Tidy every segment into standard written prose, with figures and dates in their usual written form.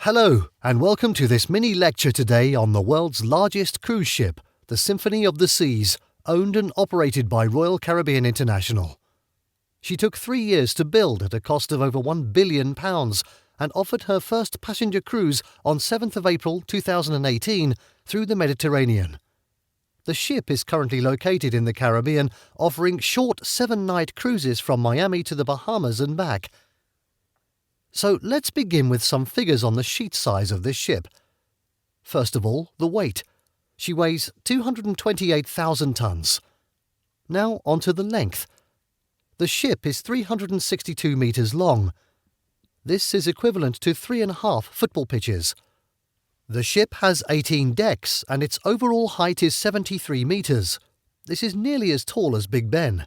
Hello, and welcome to this mini lecture today on the world's largest cruise ship, the Symphony of the Seas, owned and operated by Royal Caribbean International. She took 3 years to build at a cost of over £1 billion and offered her first passenger cruise on 7th of April 2018 through the Mediterranean. The ship is currently located in the Caribbean, offering short 7-night cruises from Miami to the Bahamas and back. So let's begin with some figures on the sheet size of this ship. First of all, the weight. She weighs 228,000 tons. Now onto the length. The ship is 362 metres long. This is equivalent to 3.5 football pitches. The ship has 18 decks and its overall height is 73 metres. This is nearly as tall as Big Ben.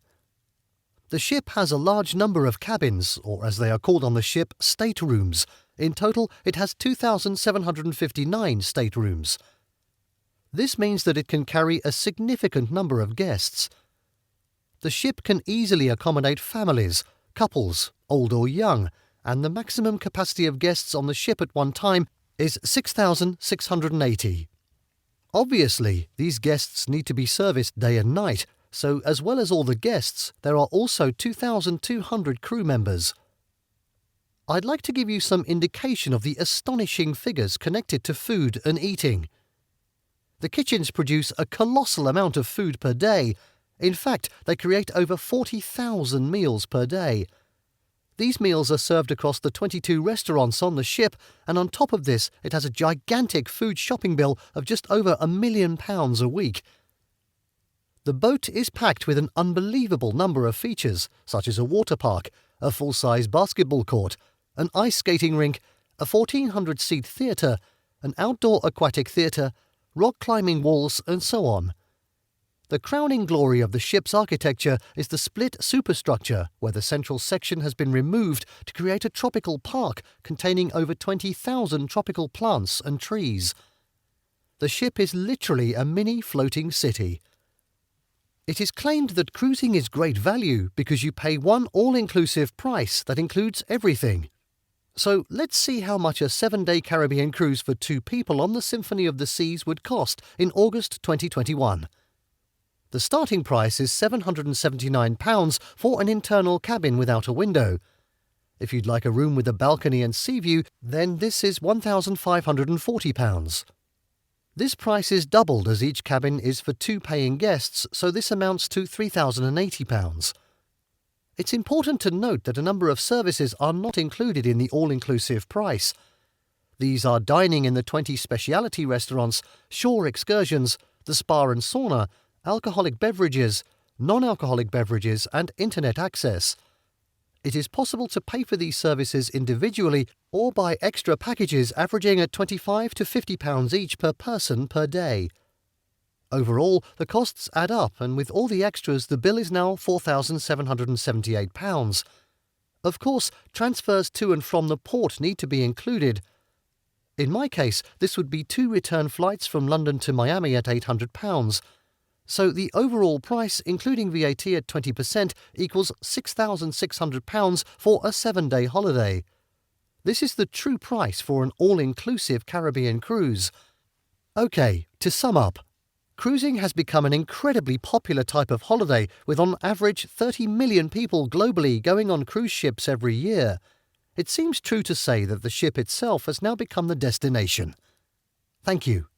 The ship has a large number of cabins, or as they are called on the ship, staterooms. In total, it has 2,759 staterooms. This means that it can carry a significant number of guests. The ship can easily accommodate families, couples, old or young, and the maximum capacity of guests on the ship at one time is 6,680. Obviously, these guests need to be serviced day and night, so as well as all the guests, there are also 2,200 crew members. I'd like to give you some indication of the astonishing figures connected to food and eating. The kitchens produce a colossal amount of food per day. In fact, they create over 40,000 meals per day. These meals are served across the 22 restaurants on the ship, and on top of this, it has a gigantic food shopping bill of just over £1 million a week. The boat is packed with an unbelievable number of features, such as a water park, a full-size basketball court, an ice skating rink, a 1,400-seat theatre, an outdoor aquatic theatre, rock climbing walls, and so on. The crowning glory of the ship's architecture is the split superstructure, where the central section has been removed to create a tropical park containing over 20,000 tropical plants and trees. The ship is literally a mini floating city. It is claimed that cruising is great value because you pay one all-inclusive price that includes everything. So let's see how much a 7-day Caribbean cruise for 2 people on the Symphony of the Seas would cost in August 2021. The starting price is £779 for an internal cabin without a window. If you'd like a room with a balcony and sea view, then this is £1,540. This price is doubled as each cabin is for 2 paying guests, so this amounts to £3,080. It's important to note that a number of services are not included in the all-inclusive price. These are dining in the 20 specialty restaurants, shore excursions, the spa and sauna, alcoholic beverages, non-alcoholic beverages, and internet access. It is possible to pay for these services individually or buy extra packages averaging at £25 to £50 each per person per day. Overall, the costs add up, and with all the extras, the bill is now £4,778. Of course, transfers to and from the port need to be included. In my case, this would be 2 return flights from London to Miami at £800. So the overall price, including VAT at 20%, equals £6,600 for a 7-day holiday. This is the true price for an all-inclusive Caribbean cruise. Okay, to sum up, cruising has become an incredibly popular type of holiday, with on average 30 million people globally going on cruise ships every year. It seems true to say that the ship itself has now become the destination. Thank you.